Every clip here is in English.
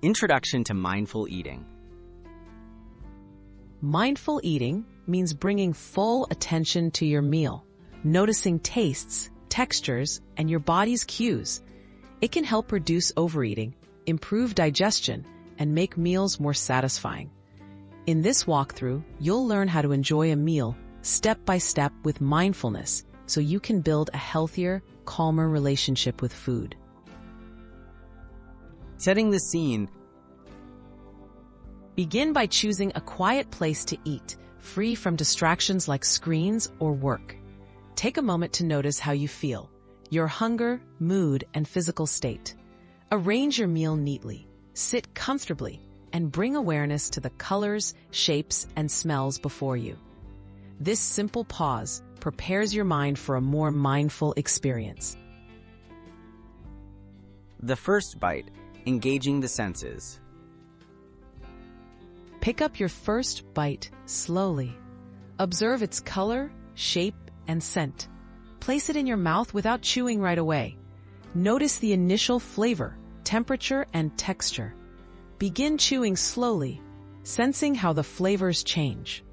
Introduction to Mindful Eating. Mindful eating means bringing full attention to your meal, noticing tastes, textures, and your body's cues. It can help reduce overeating, improve digestion, and make meals more satisfying. In this walkthrough, you'll learn how to enjoy a meal step by step with mindfulness so you can build a healthier, calmer relationship with food. Setting the scene. Begin by choosing a quiet place to eat, free from distractions like screens or work. Take a moment to notice how you feel, your hunger, mood, and physical state. Arrange your meal neatly, sit comfortably, and bring awareness to the colors, shapes, and smells before you. This simple pause prepares your mind for a more mindful experience. The first bite, engaging the senses. Pick up your first bite slowly. Observe its color, shape, and scent. Place it in your mouth without chewing right away. Notice the initial flavor, temperature, and texture. Begin chewing slowly, sensing how the flavors change.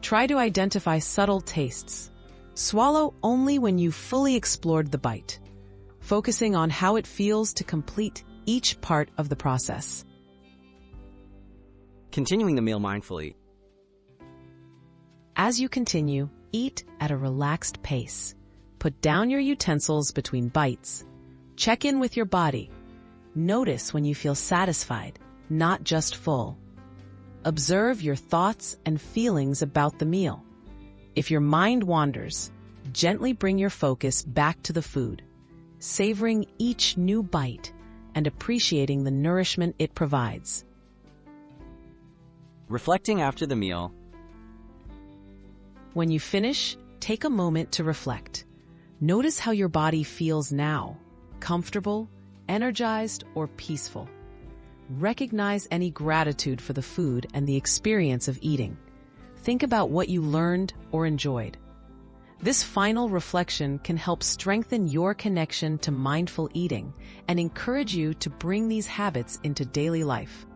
Try to identify subtle tastes. Swallow only when you've fully explored the bite, focusing on how it feels to complete each part of the process. Continuing the meal mindfully. As you continue, eat at a relaxed pace. Put down your utensils between bites. Check in with your body. Notice when you feel satisfied, not just full. Observe your thoughts and feelings about the meal. If your mind wanders, gently bring your focus back to the food, savoring each new bite and appreciating the nourishment it provides. Reflecting after the meal. When you finish, take a moment to reflect. Notice how your body feels now, comfortable, energized, or peaceful. Recognize any gratitude for the food and the experience of eating. Think about what you learned or enjoyed. This final reflection can help strengthen your connection to mindful eating and encourage you to bring these habits into daily life.